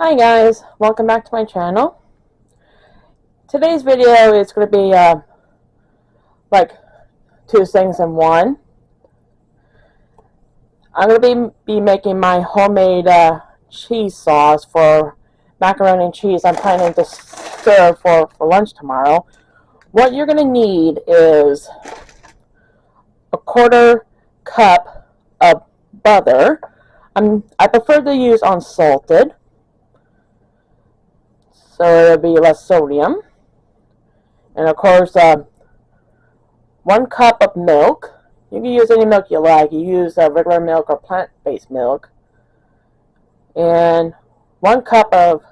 Hi guys, welcome back to my channel. Today's video is going to be like two things in one. I'm going to be making my homemade cheese sauce for macaroni and cheese. I'm planning to stir for lunch tomorrow. What you're going to need is a quarter cup of butter. I prefer to use unsalted, so it'll be less sodium. And of course, 1 cup of milk. You can use any milk you like. You use regular milk or plant-based milk. And 1 cup of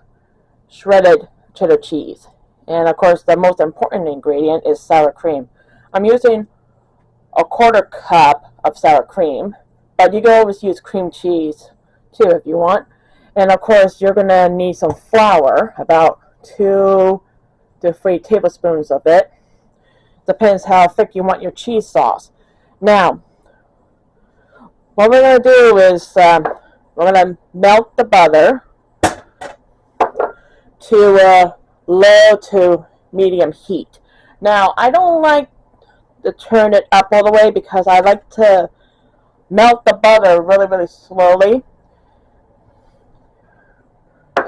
shredded cheddar cheese. And of course, the most important ingredient is sour cream. I'm using a quarter cup of sour cream, but you can always use cream cheese too if you want. And of course, you're going to need some flour, about 2 to 3 tablespoons of it. Depends how thick you want your cheese sauce. Now, what we're going to do is we're going to melt the butter to low to medium heat. Now, I don't like to turn it up all the way because I like to melt the butter really slowly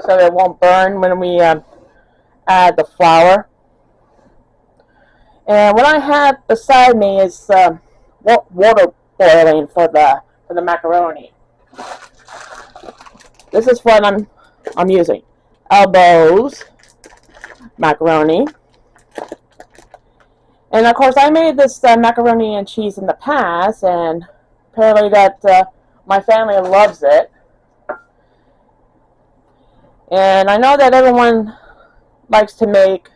so it won't burn when we add the flour. And what I have beside me is water boiling for the macaroni. This is what I'm using. Elbows macaroni. And of course, I made this macaroni and cheese in the past, and apparently that my family loves it. And I know that everyone likes to make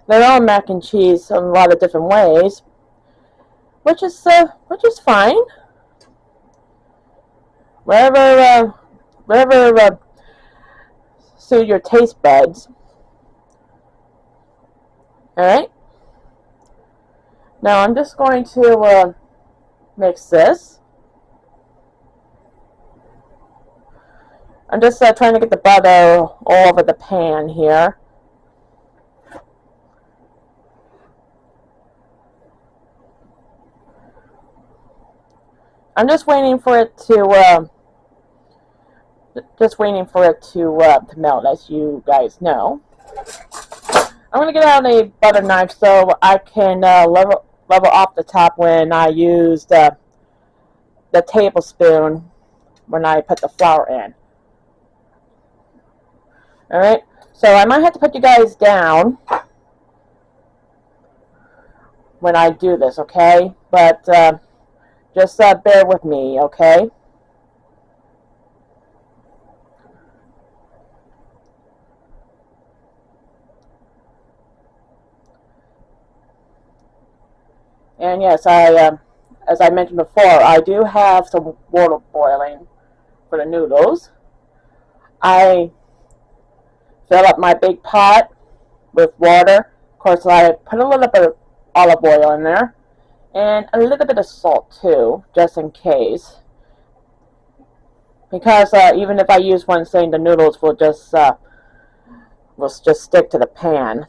their own mac and cheese in a lot of different ways, which is fine. Wherever suit your taste buds. All right. Now I'm just going to mix this. I'm just trying to get the butter all over the pan here. I'm just waiting for it to melt, as you guys know. I'm going to get out a butter knife so I can level off the top when I use the tablespoon when I put the flour in. Alright, so I might have to put you guys down when I do this, okay? But just bear with me, okay? And yes, as I mentioned before, I do have some water boiling for the noodles. I fill up my big pot with water. Of course, I put a little bit of olive oil in there, and a little bit of salt too, just in case. Because even if I use one thing, the noodles will just stick to the pan.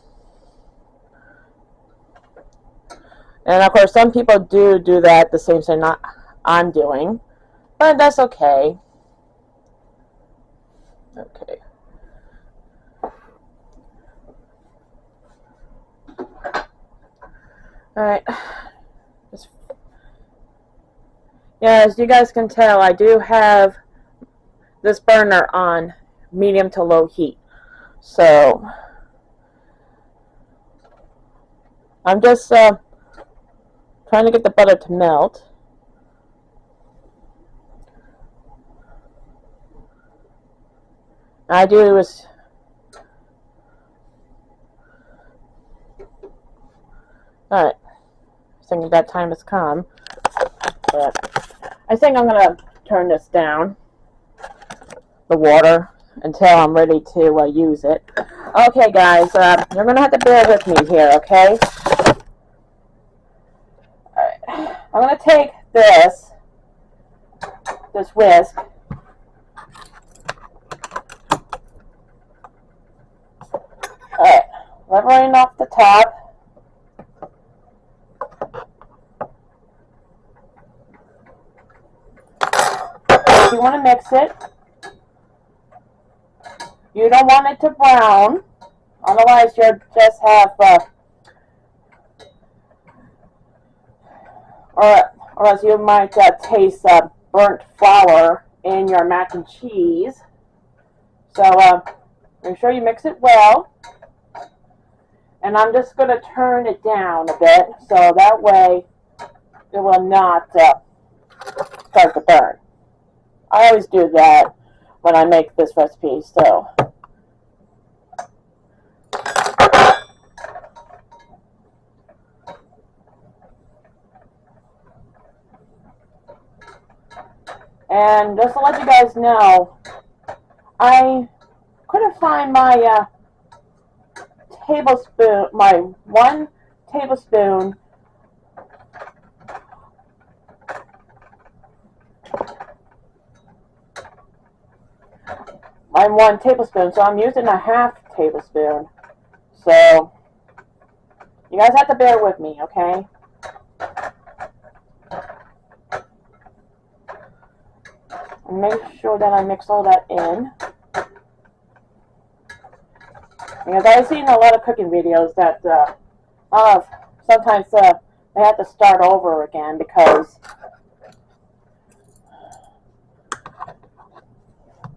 And of course, some people do that, the same thing I'm doing, but that's okay. Okay. Alright. Yeah, as you guys can tell, I do have this burner on medium to low heat. So, I'm just trying to get the butter to melt. I do is alright. I think that time has come. But I think I'm gonna turn this down, the water, until I'm ready to use it. Okay, guys, you're gonna have to bear with me here, okay? Alright. I'm gonna take this whisk, running off the top. If you want to mix it, you don't want it to brown, otherwise you'll just have, or else you might taste burnt flour in your mac and cheese. So make sure you mix it well. And I'm just going to turn it down a bit so that way it will not start to burn. I always do that when I make this recipe, so. And just to let you guys know, I couldn't find my my 1 tablespoon so I'm using a ½ tablespoon. So you guys have to bear with me, okay? And make sure that I mix all that in. Because I've seen a lot of cooking videos that sometimes they have to start over again because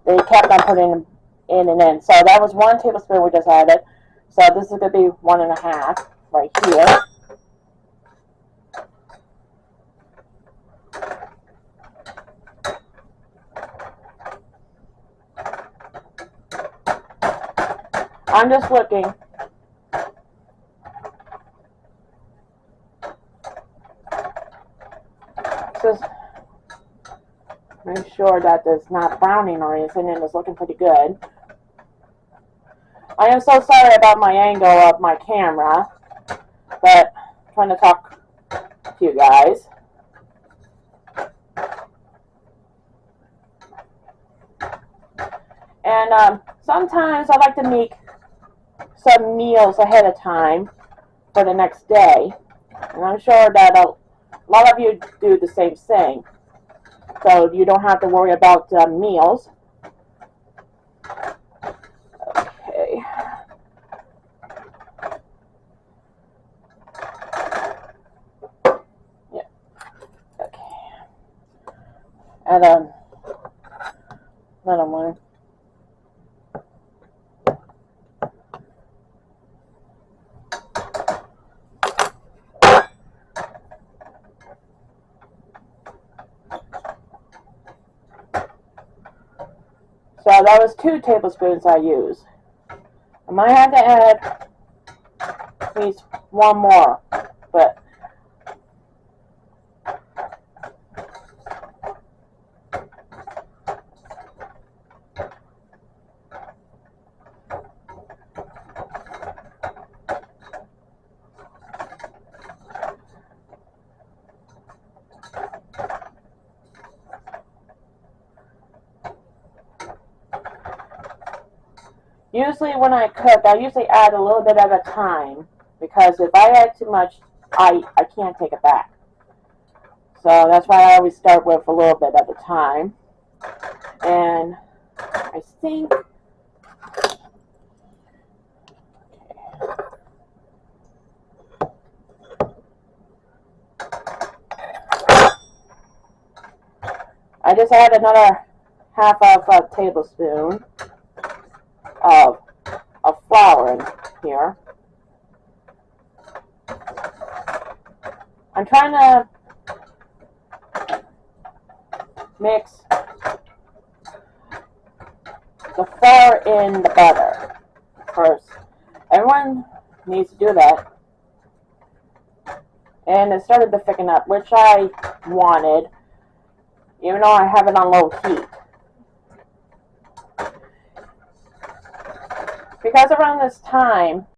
they kept on putting in and in. So that was 1 tablespoon we just added. So this is going to be 1½ right here. I'm just looking. Just make sure that it's not browning or anything and it's looking pretty good. I am so sorry about my angle of my camera, but I'm trying to talk to you guys. And sometimes I like to make some meals ahead of time for the next day, and I'm sure that a lot of you do the same thing, so you don't have to worry about meals. Okay. Yeah. Okay. And another one. So that was 2 tablespoons I used. I might have to add at least 1 more, but usually when I cook, I usually add a little bit at a time, because if I add too much, I can't take it back. So that's why I always start with a little bit at a time. And I think, I just add another ½ of a tablespoon of flour in here. I'm trying to mix the flour in the butter first. Everyone needs to do that. And it started to thicken up, which I wanted, even though I have it on low heat. Because around this time,